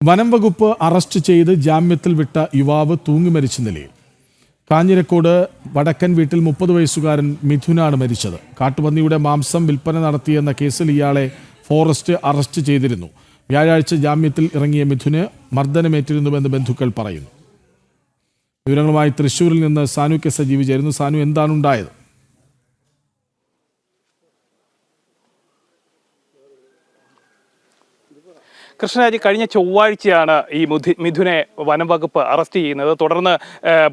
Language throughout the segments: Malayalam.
വനം വകുപ്പ് അറസ്റ്റ് ചെയ്ത് ജാമ്യത്തിൽ വിട്ട യുവാവ് തൂങ്ങി മരിച്ച നിലയിൽ. കാഞ്ഞിരക്കോട് വടക്കൻ വീട്ടിൽ 30 വയസ്സുകാരൻ മിഥുനാണ് മരിച്ചത്. കാട്ടുപന്നിയുടെ മാംസം വിൽപ്പന നടത്തിയെന്ന കേസിൽ ഇയാളെ ഫോറസ്റ്റ് അറസ്റ്റ് ചെയ്തിരുന്നു. വ്യാഴാഴ്ച ജാമ്യത്തിൽ ഇറങ്ങിയ മിഥുന് മർദ്ദനമേറ്റിരുന്നുവെന്ന് ബന്ധുക്കൾ പറയുന്നു. വിവരങ്ങളുമായി തൃശ്ശൂരിൽ നിന്ന് സാനു കെ സജീവ് ചേരുന്നു. സാനു, എന്താണ് ഉണ്ടായത്? കൃഷ്ണരാജ്, കഴിഞ്ഞ ചൊവ്വാഴ്ചയാണ് ഈ മിഥുനെ വനം വകുപ്പ് അറസ്റ്റ് ചെയ്യുന്നത്. തുടർന്ന്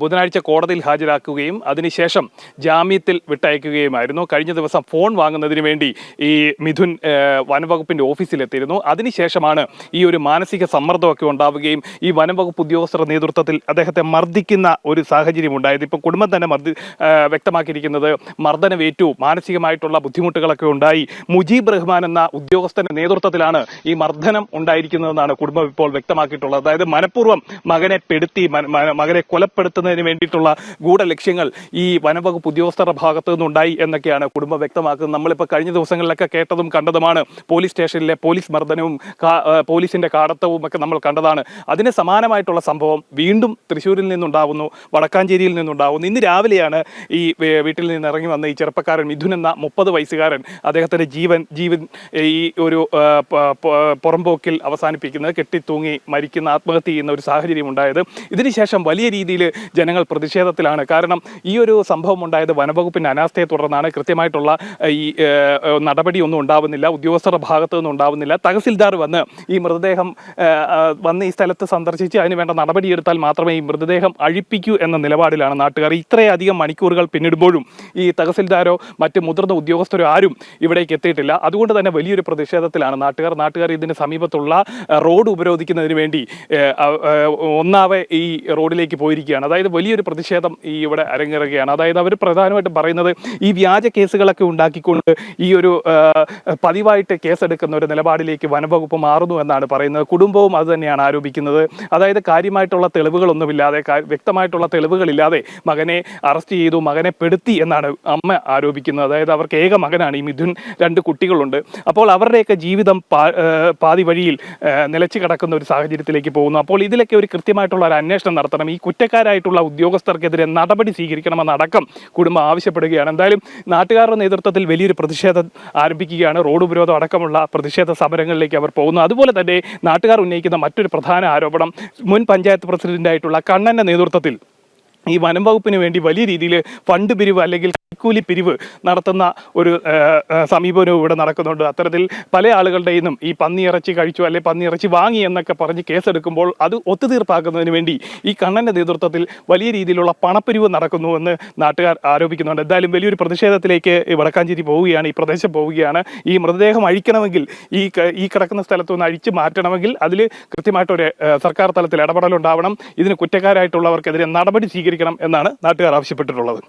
ബുധനാഴ്ച കോടതിയിൽ ഹാജരാക്കുകയും അതിനുശേഷം ജാമ്യത്തിൽ വിട്ടയക്കുകയുമായിരുന്നു. കഴിഞ്ഞ ദിവസം ഫോൺ വാങ്ങുന്നതിന് വേണ്ടി ഈ മിഥുൻ വനംവകുപ്പിൻ്റെ ഓഫീസിലെത്തിയിരുന്നു. അതിനുശേഷമാണ് ഈ ഒരു മാനസിക സമ്മർദ്ദമൊക്കെ ഉണ്ടാവുകയും ഈ വനംവകുപ്പ് ഉദ്യോഗസ്ഥരുടെ നേതൃത്വത്തിൽ അദ്ദേഹത്തെ മർദ്ദിക്കുന്ന ഒരു സാഹചര്യം ഉണ്ടായത്. ഇപ്പോൾ കുടുംബം തന്നെ വ്യക്തമാക്കിയിരിക്കുന്നത് മർദ്ദനമേറ്റു, മാനസികമായിട്ടുള്ള ബുദ്ധിമുട്ടുകളൊക്കെ ഉണ്ടായി. മുജീബ് റഹ്മാൻ എന്ന ഉദ്യോഗസ്ഥന്റെ നേതൃത്വത്തിലാണ് ഈ മർദ്ദനം ഉണ്ടായിരിക്കുന്നതെന്നാണ് കുടുംബം ഇപ്പോൾ വ്യക്തമാക്കിയിട്ടുള്ളത്. അതായത് മനഃപൂർവ്വം മകനെ പെടുത്തി മകനെ കൊലപ്പെടുത്തുന്നതിന് വേണ്ടിയിട്ടുള്ള ഗൂഢലക്ഷ്യങ്ങൾ ഈ വനംവകുപ്പ് ഉദ്യോഗസ്ഥരുടെ ഭാഗത്തു നിന്നുണ്ടായി എന്നൊക്കെയാണ് കുടുംബം വ്യക്തമാക്കുന്നത്. നമ്മളിപ്പോൾ കഴിഞ്ഞ ദിവസങ്ങളിലൊക്കെ കേട്ടതും കണ്ടതുമാണ് പോലീസ് സ്റ്റേഷനിലെ പോലീസ് മർദ്ദനവും പോലീസിന്റെ കാടത്തവും ഒക്കെ നമ്മൾ കണ്ടതാണ്. അതിന് സമാനമായിട്ടുള്ള സംഭവം വീണ്ടും തൃശ്ശൂരിൽ നിന്നുണ്ടാവുന്നു, വടക്കാഞ്ചേരിയിൽ നിന്നുണ്ടാവുന്നു. ഇന്ന് രാവിലെയാണ് ഈ വീട്ടിൽ നിന്ന് ഇറങ്ങി വന്ന ഈ ചെറുപ്പക്കാരൻ മിഥുൻ എന്ന 30 വയസ്സുകാരൻ അദ്ദേഹത്തിന്റെ ജീവൻ ഈ ഒരു പുറമ്പോക്കിൽ അവസാനിപ്പിക്കുന്നത്, കെട്ടിത്തൂങ്ങി മരിക്കുന്ന, ആത്മഹത്യ ചെയ്യുന്ന ഒരു സാഹചര്യം ഉണ്ടായത്. ഇതിനുശേഷം വലിയ രീതിയിൽ ജനങ്ങൾ പ്രതിഷേധത്തിലാണ്. കാരണം ഈ ഒരു സംഭവം ഉണ്ടായത് വനംവകുപ്പിന്റെ അനാസ്ഥയെ തുടർന്നാണ്. കൃത്യമായിട്ടുള്ള ഈ നടപടിയൊന്നും ഉണ്ടാവുന്നില്ല, ഉദ്യോഗസ്ഥരുടെ ഭാഗത്തു നിന്നും ഉണ്ടാവുന്നില്ല. തഹസിൽദാർ വന്ന് ഈ മൃതദേഹം വന്ന് ഈ സ്ഥലത്ത് സന്ദർശിച്ച് അതിന് വേണ്ട നടപടിയെടുത്താൽ മാത്രമേ ഈ മൃതദേഹം അഴിപ്പിക്കൂ എന്ന നിലപാടിലാണ് നാട്ടുകാർ. ഇത്രയധികം മണിക്കൂറുകൾ പിന്നിടുമ്പോഴും ഈ തഹസിൽദാരോ മറ്റ് മുതിർന്ന ഉദ്യോഗസ്ഥരോ ആരും ഇവിടേക്ക് എത്തിയിട്ടില്ല. അതുകൊണ്ട് തന്നെ വലിയൊരു പ്രതിഷേധത്തിലാണ് നാട്ടുകാർ ഇതിന് സമീപത്തുള്ള റോഡ് ഉപരോധിക്കുന്നതിന് വേണ്ടി ഒന്നാവെ ഈ റോഡിലേക്ക് പോയിരിക്കുകയാണ്. അതായത് വലിയൊരു പ്രതിഷേധം ഈ ഇവിടെ അരങ്ങേറുകയാണ്. അതായത് അവർ പ്രധാനമായിട്ടും പറയുന്നത് ഈ വ്യാജ കേസുകളൊക്കെ ഉണ്ടാക്കിക്കൊണ്ട് ഈ ഒരു പതിവായിട്ട് കേസെടുക്കുന്ന ഒരു നിലപാടിലേക്ക് വനംവകുപ്പ് മാറുന്നു എന്നാണ് പറയുന്നത്. കുടുംബവും അത് തന്നെയാണ് ആരോപിക്കുന്നത്. അതായത് കാര്യമായിട്ടുള്ള തെളിവുകളൊന്നുമില്ലാതെ, വ്യക്തമായിട്ടുള്ള തെളിവുകളില്ലാതെ മകനെ അറസ്റ്റ് ചെയ്തു, മകനെ പെടുത്തി എന്നാണ് അമ്മ ആരോപിക്കുന്നത്. അതായത് അവർക്ക് ഏക മകനാണ് ഈ മിഥുൻ, 2 കുട്ടികളുണ്ട്. അപ്പോൾ അവരുടെയൊക്കെ ജീവിതം പാതി വഴിയിൽ നിലച്ചു കിടക്കുന്ന ഒരു സാഹചര്യത്തിലേക്ക് പോകുന്നു. അപ്പോൾ ഇതിലൊക്കെ ഒരു കൃത്യമായിട്ടുള്ള ഒരു അന്വേഷണം നടത്തണം. ഈ കുറ്റക്കാരായിട്ടുള്ള ഉദ്യോഗസ്ഥർക്കെതിരെ നടപടി സ്വീകരിക്കണമെന്നടക്കം കുടുംബം ആവശ്യപ്പെടുകയാണ്. എന്തായാലും നാട്ടുകാരുടെ നേതൃത്വത്തിൽ വലിയൊരു പ്രതിഷേധം ആരംഭിക്കുകയാണ്. റോഡ് ഉപരോധം അടക്കമുള്ള പ്രതിഷേധ സമരങ്ങളിലേക്ക് അവർ പോകുന്നു. അതുപോലെ തന്നെ നാട്ടുകാർ ഉന്നയിക്കുന്ന മറ്റൊരു പ്രധാന ആരോപണം മുൻ പഞ്ചായത്ത് പ്രസിഡന്റായിട്ടുള്ള കണ്ണന്റെ നേതൃത്വത്തിൽ ഈ വനം വകുപ്പിന് വേണ്ടി വലിയ രീതിയിൽ ഫണ്ട് പിരിവ് അല്ലെങ്കിൽ കൈക്കൂലി പിരിവ് നടത്തുന്ന ഒരു സമീപനവും ഇവിടെ നടക്കുന്നുണ്ട്. അത്തരത്തിൽ പല ആളുകളുടെയും ഈ പന്നിയിറച്ചി കഴിച്ചു അല്ലെങ്കിൽ പന്നിയിറച്ചി വാങ്ങി എന്നൊക്കെ പറഞ്ഞ് കേസെടുക്കുമ്പോൾ അത് ഒത്തുതീർപ്പാക്കുന്നതിന് വേണ്ടി ഈ കണ്ണൻ്റെ നേതൃത്വത്തിൽ വലിയ രീതിയിലുള്ള പണപ്പിരിവ് നടക്കുന്നുവെന്ന് നാട്ടുകാർ ആരോപിക്കുന്നുണ്ട്. എന്തായാലും വലിയൊരു പ്രതിഷേധത്തിലേക്ക് വടക്കാഞ്ചേരി പോവുകയാണ്, ഈ പ്രദേശം പോവുകയാണ്. ഈ മൃതദേഹം അഴിക്കണമെങ്കിൽ, ഈ കിടക്കുന്ന സ്ഥലത്തുനിന്ന് അഴിച്ചു മാറ്റണമെങ്കിൽ അതിൽ കൃത്യമായിട്ടൊരു സർക്കാർ തലത്തിൽ ഇടപെടലുണ്ടാവണം. ഇതിന് കുറ്റക്കാരായിട്ടുള്ളവർക്കെതിരെ നടപടി സ്വീകരിക്കണം എന്നാണ് നാട്ടുകാർ ആവശ്യപ്പെട്ടിട്ടുള്ളത്.